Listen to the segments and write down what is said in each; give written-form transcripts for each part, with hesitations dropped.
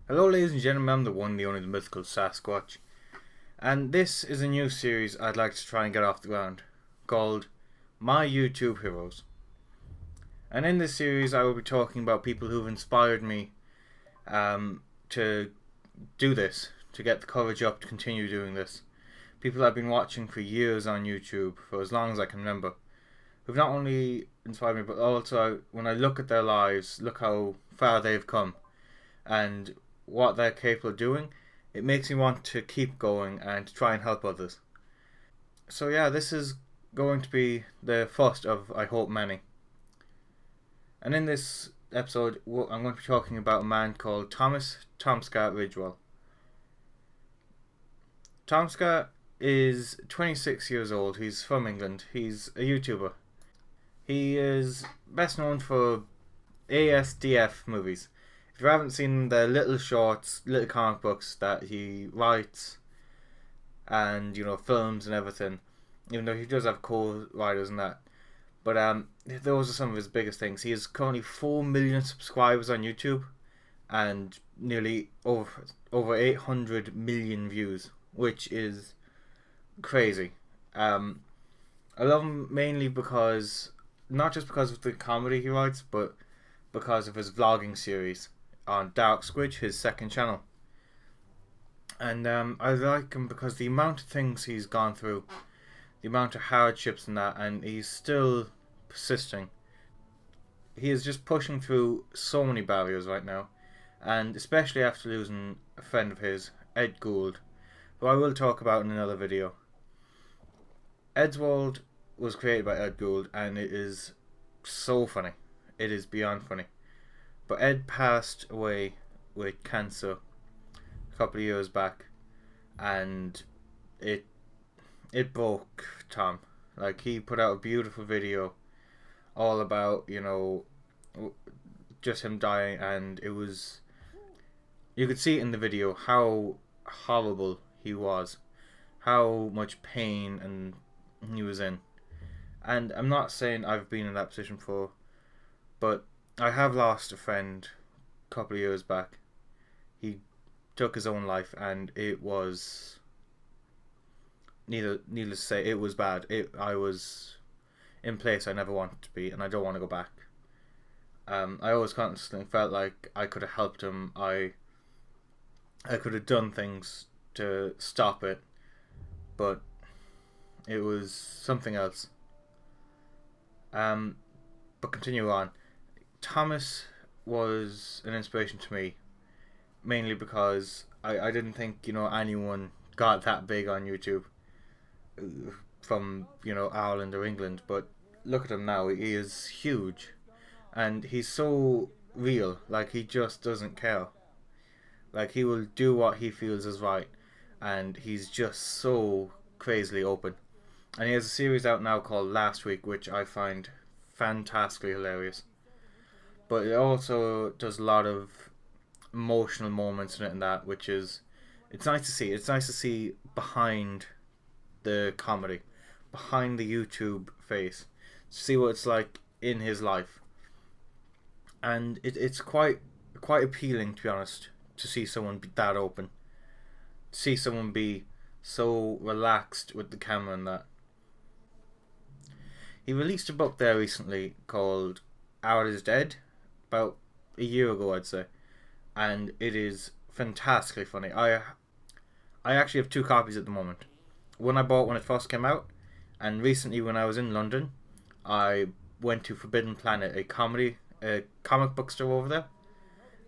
Hello ladies and gentlemen, I'm the one, the only, the mythical Sasquatch. And this is a new series I'd like to try and get off the ground, called My YouTube Heroes. And in this series I will be talking about people who've inspired me to do this, to get the courage up to continue doing this. People I've been watching for years on YouTube, for as long as I can remember, who've not only inspired me, but also when I look at their lives, look how far they've come, and what they're capable of doing, it makes me want to keep going and to try and help others. So yeah, this is going to be the first of, I hope, many. And in this episode, I'm going to be talking about a man called Thomas Tomska Ridgewell. Tomska is 26 years old. He's from England. He's a YouTuber. He is best known for ASDF movies. If you haven't seen the little shorts, little comic books that he writes and, films and everything, even though he does have co-writers and that. But those are some of his biggest things. He has currently 4 million subscribers on YouTube and nearly over 800 million views, which is crazy. I love him mainly because, not just because of the comedy he writes, but because of his vlogging series on Dark Squidge, his second channel. And I like him because the amount of things he's gone through, the amount of hardships and that, and he's still persisting. He is just pushing through so many barriers right now, and especially after losing a friend of his, Ed Gould, who I will talk about in another video. Ed's World was created by Ed Gould, and it is so funny. It is beyond funny. But Ed passed away with cancer a couple of years back, and it broke Tom. Like, he put out a beautiful video all about, just him dying, and it was, you could see in the video how horrible he was, how much pain and he was in. And I'm not saying I've been in that position before, but I have lost a friend a couple of years back. He took his own life, and it was, needless to say, it was bad. I was in a place I never wanted to be, and I don't want to go back. I always constantly felt like I could have helped him. I could have done things to stop it, but it was something else. But continue on. Thomas was an inspiration to me, mainly because I didn't think, anyone got that big on YouTube from, Ireland or England, but look at him now. He is huge, and he's so real. Like, he just doesn't care. Like, he will do what he feels is right, and he's just so crazily open. And he has a series out now called Last Week, which I find fantastically hilarious. But it also does a lot of emotional moments in it and that, which is, it's nice to see. It's nice to see behind the comedy, behind the YouTube face, to see what it's like in his life. And it's quite appealing, to be honest, to see someone be that open, to see someone be so relaxed with the camera and that. He released a book there recently called Art is Dead, about a year ago, I'd say, and it is fantastically funny. I actually have 2 copies at the moment. One I bought when it first came out, and recently when I was in London, I went to Forbidden Planet, a comic book store over there,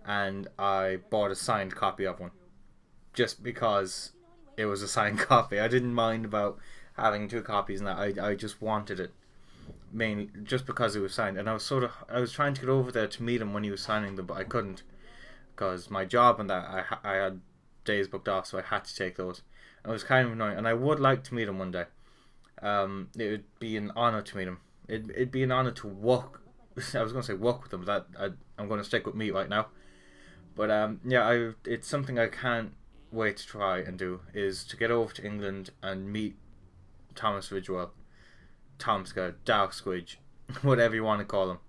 and I bought a signed copy of one, just because it was a signed copy. I didn't mind about having 2 copies, and I just wanted it, mainly just because it was signed. And I was trying to get over there to meet him when he was signing them, but I couldn't because my job and that I had days booked off, so I had to take those. And it was kind of annoying, and I would like to meet him one day. It would be an honor to meet him. It'd be an honor to walk. I was going to say walk with him, but I'm going to stick with meet right now. But yeah, it's something I can't wait to try and do, is to get over to England and meet Thomas Ridgewell, Tomska, Dark Squidge, whatever you want to call him,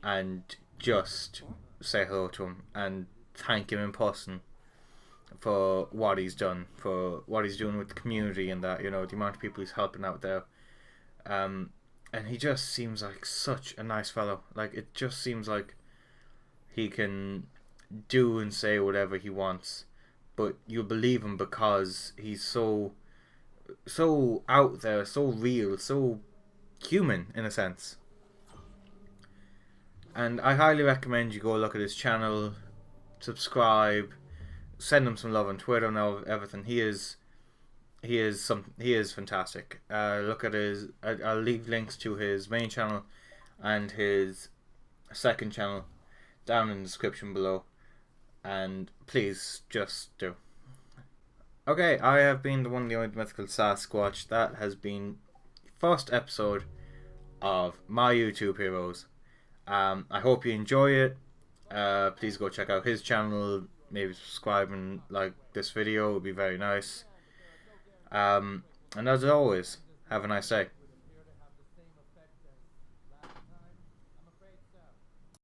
and just say hello to him and thank him in person for what he's done, for what he's doing with the community, and that, you know, the amount of people he's helping out there. And he just seems like such a nice fellow. Like, it just seems like he can do and say whatever he wants, but you believe him because he's so out there, so real, so human in a sense. And I highly recommend you go look at his channel, subscribe, send him some love on Twitter and everything. He is fantastic. Look at his. I'll leave links to his main channel and his second channel down in the description below, and please just do. Okay, I have been the one, the only mythical Sasquatch. That has been the first episode of my YouTube heroes. I hope you enjoy it. Please go check out his channel. Maybe subscribe and like this video. It would be very nice. And as always, have a nice day.